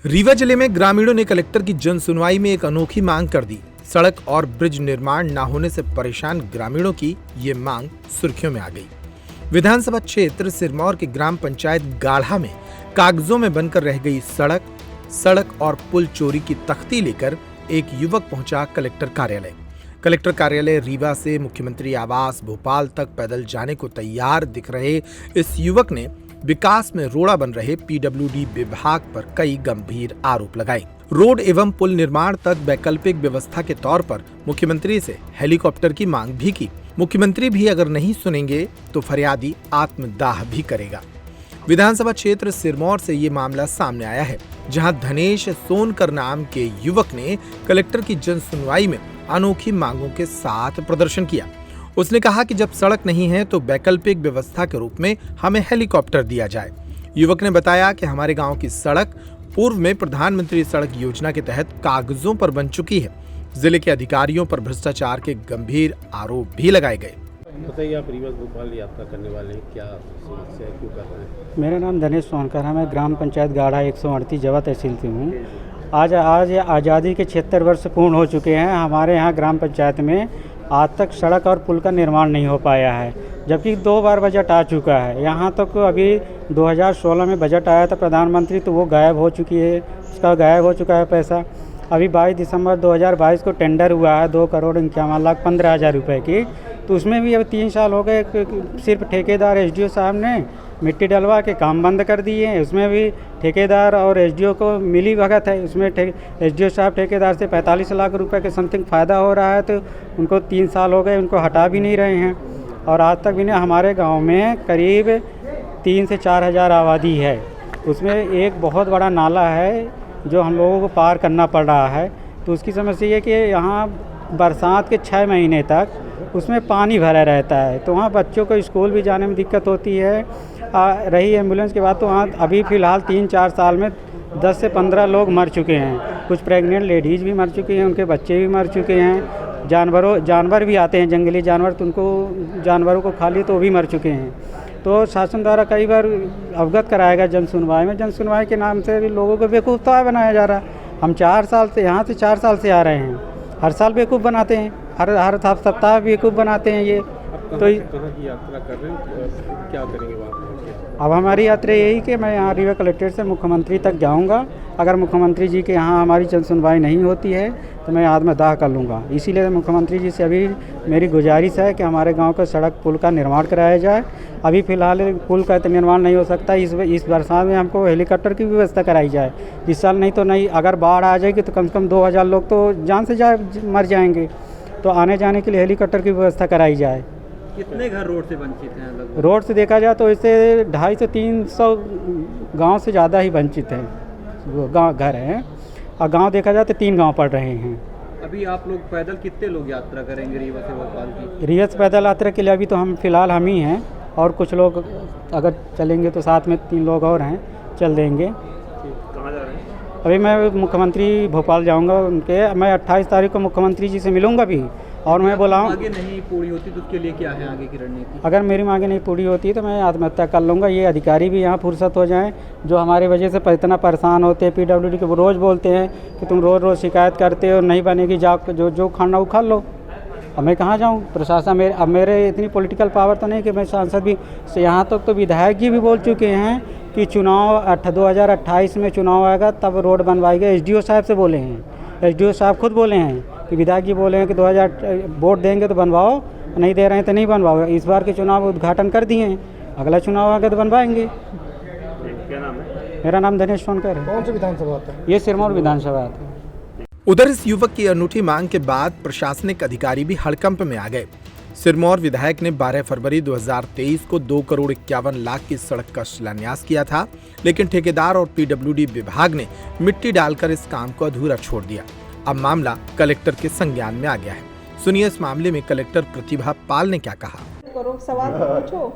रीवा जिले में ग्रामीणों ने कलेक्टर की जन सुनवाई में एक अनोखी मांग कर दी। सड़क और ब्रिज निर्माण न होने से परेशान ग्रामीणों की ये मांग सुर्खियों में आ गई। विधानसभा क्षेत्र सिरमौर के ग्राम पंचायत गाढ़ा में कागजों में बनकर रह गई सड़क और पुल चोरी की तख्ती लेकर एक युवक पहुंचा कलेक्टर कार्यालय। कलेक्टर कार्यालय रीवा से मुख्यमंत्री आवास भोपाल तक पैदल जाने को तैयार दिख रहे इस युवक ने विकास में रोड़ा बन रहे पीडब्ल्यूडी विभाग पर कई गंभीर आरोप लगाए। रोड एवं पुल निर्माण तक वैकल्पिक व्यवस्था के तौर पर मुख्यमंत्री से हेलीकॉप्टर की मांग भी की। मुख्यमंत्री भी अगर नहीं सुनेंगे तो फरियादी आत्मदाह भी करेगा। विधानसभा क्षेत्र सिरमौर से ये मामला सामने आया है, जहां धनेश सोनकर नाम के युवक ने कलेक्टर की जन सुनवाई में अनोखी मांगों के साथ प्रदर्शन किया। उसने कहा कि जब सड़क नहीं है तो वैकल्पिक व्यवस्था के रूप में हमें हेलीकॉप्टर दिया जाए। युवक ने बताया कि हमारे गांव की सड़क पूर्व में प्रधानमंत्री सड़क योजना के तहत कागजों पर बन चुकी है। जिले के अधिकारियों पर भ्रष्टाचार के गंभीर आरोप भी लगाए गए। बताइए, आप रीवा भोपाल यात्रा करने वाले हैं, क्या समस्या है, क्यों कर रहे हैं? मेरा नाम धनेश सोनकर है। मैं ग्राम पंचायत गाढ़ा 138 जवा तहसील से हूँ। आज आज़ादी के 76 वर्ष पूर्ण हो चुके हैं। हमारे यहाँ ग्राम पंचायत में आज तक सड़क और पुल का निर्माण नहीं हो पाया है, जबकि 2 बार बजट आ चुका है। यहाँ तक अभी 2016 में बजट आया था प्रधानमंत्री, तो वो गायब हो चुकी है, उसका गायब हो चुका है पैसा। अभी 22 दिसंबर 2022 को टेंडर हुआ है 2,51,15,000 रुपये की, तो उसमें भी अब 3 साल हो गए। सिर्फ ठेकेदार एसडीओ साहब ने मिट्टी डलवा के काम बंद कर दिए हैं। उसमें भी ठेकेदार और एसडीओ को मिली भगत है। उसमें एसडीओ साहब ठेकेदार से 45 लाख रुपए के समथिंग फ़ायदा हो रहा है, तो उनको 3 साल हो गए, उनको हटा भी नहीं रहे हैं। और आज तक भी नहीं। हमारे गांव में करीब 3 से 4 हज़ार आबादी है। उसमें एक बहुत बड़ा नाला है जो हम लोगों को पार करना पड़ रहा है। तो उसकी समस्या ये कि यहाँ बरसात के 6 महीने तक उसमें पानी भरा रहता है, तो वहाँ बच्चों को स्कूल भी जाने में दिक्कत होती है। रही एम्बुलेंस की बात, तो वहाँ अभी फ़िलहाल 3-4 साल में 10 से 15 लोग मर चुके हैं। कुछ प्रेग्नेंट लेडीज़ भी मर चुकी हैं, उनके बच्चे भी मर चुके हैं। जानवर भी आते हैं, जंगली जानवर, तो उनको जानवरों को खा लिए तो वो भी मर चुके हैं। तो शासन द्वारा कई बार अवगत कराया गया जन सुनवाई में। जन सुनवाई के नाम से भी लोगों को बेवकूफ़ बनाया जा रहा है। हम 4 साल से यहाँ से 4 साल से आ रहे हैं, हर साल बेवकूफ़ बनाते हैं, हर सप्ताह बेवकूफ़ बनाते हैं ये। तो कहाँ की यात्रा कर रहे हैं, क्या करेंगे वहाँ? अब हमारी यात्रा यही कि मैं यहाँ रीवा कलेक्ट्रेट से मुख्यमंत्री तक जाऊँगा। अगर मुख्यमंत्री जी के यहाँ हमारी जन सुनवाई नहीं होती है तो मैं आत्मदाह कर लूँगा। इसीलिए मुख्यमंत्री जी से अभी मेरी गुजारिश है कि हमारे गांव का सड़क पुल का निर्माण कराया जाए। अभी फ़िलहाल पुल का निर्माण नहीं हो सकता। इस बरसात में हमको हेलीकॉप्टर की व्यवस्था कराई जाए इस साल। नहीं तो नहीं, अगर बाढ़ आ जाएगी तो कम से कम 2000 लोग तो जान से मर जाएंगे। तो आने जाने के लिए हेलीकॉप्टर की व्यवस्था कराई जाए। कितने घर रोड से वंचित हैं लगभग? रोड से देखा जाए तो इससे 250 से 300 गांव से ज़्यादा ही वंचित हैं, गांव घर हैं। और गांव देखा जाए तो 3 गांव पड़ रहे हैं। अभी आप लोग पैदल कितने लोग यात्रा करेंगे रीवा से भोपाल की? रीवा से पैदल यात्रा के लिए अभी तो हम फिलहाल हम ही हैं, और कुछ लोग अगर चलेंगे तो साथ में 3 लोग और हैं, चल देंगे। कहाँ जा रहे हैं? अभी मैं मुख्यमंत्री भोपाल जाऊंगा उनके। मैं 28 तारीख को मुख्यमंत्री जी से मिलूंगा भी, और मैं बोला हूँ आगे नहीं पूरी होती तो उसके लिए क्या है आगे की रणनीति? अगर मेरी मांगे नहीं पूरी होती तो मैं आत्महत्या कर लूँगा। ये अधिकारी भी यहाँ फुर्सत हो जाएं, जो हमारे वजह से इतना परेशान होते हैं। पीडब्ल्यूडी के वो रोज़ बोलते हैं कि तुम रोज़ शिकायत करते हो, नहीं बनेगी, जाओ जो खाना वो खा लो। अब मैं कहाँ जाऊँ? प्रशासन अब मेरे इतनी पॉलिटिकल पावर तो नहीं कि मैं सांसद भी, यहाँ तक तो विधायक जी भी बोल चुके हैं कि चुनाव 2028 में चुनाव आएगा तब रोड बनवाएगा। एसडीओ साहब से बोले हैं, एसडीओ साहब खुद बोले हैं कि विधायक जी बोले हैं कि 2000 वोट देंगे तो बनवाओ, नहीं दे रहे हैं तो नहीं बनवाओ। इस बार के चुनाव उद्घाटन कर दिए हैं, अगला चुनाव आगे तो बनवाएंगे। क्या नाम है? मेरा नाम धनेश सोनकर है। कौन सी विधानसभा आता है? ये सिरमौर विधानसभा आता है। उधर इस युवक की अनूठी मांग के बाद प्रशासनिक अधिकारी भी हड़कंप में आ गए। सिरमौर विधायक ने 12 फरवरी 2023 को 2,51,00,000 की सड़क का शिलान्यास किया था, लेकिन ठेकेदार और पीडब्ल्यूडी विभाग ने मिट्टी डालकर इस काम को अधूरा छोड़ दिया। अब मामला कलेक्टर के संज्ञान में आ गया है। सुनिए इस मामले में कलेक्टर प्रतिभा पाल ने क्या कहा। करो सवाल पूछो।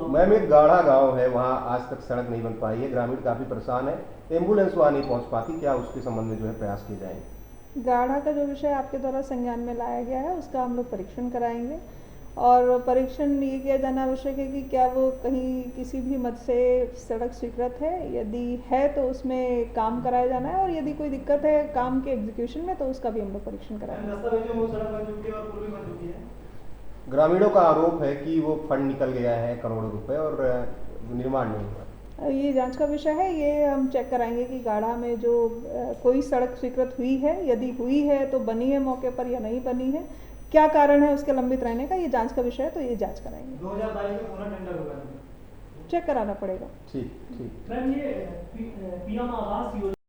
मैम, एक गाढ़ा गांव है, वहाँ आज तक सड़क नहीं बन पाई है, ग्रामीण काफ़ी परेशान है, एम्बुलेंस वहाँ नहीं पहुँच पाती। क्या उसके संबंध में जो है प्रयास किए जाएंगे? गाढ़ा का जो विषय आपके द्वारा संज्ञान में लाया गया है उसका हम लोग परीक्षण कराएंगे और परीक्षण ये किया जाना आवश्यक है कि क्या वो कहीं किसी भी मद से सड़क स्वीकृत है, यदि है तो उसमें काम कराया जाना है, और यदि कोई दिक्कत है काम के एग्जीक्यूशन में तो उसका भी हम लोग परीक्षण कराएंगे। ग्रामीणों का आरोप है कि वो फंड निकल गया है करोड़ों रुपए और निर्माण नहीं हुआ। ये जांच का विषय है, ये हम चेक कराएंगे कि गाढ़ा में जो कोई सड़क स्वीकृत हुई है, यदि हुई है तो बनी है मौके पर या नहीं बनी है, क्या कारण है उसके लंबित रहने का, ये जांच का विषय है, तो ये जांच कराएंगे। 2022 में पूरा टेंडर होगा। चेक कराना पड़ेगा। ठीक ठीक। मैम ये पीएम आवास योजना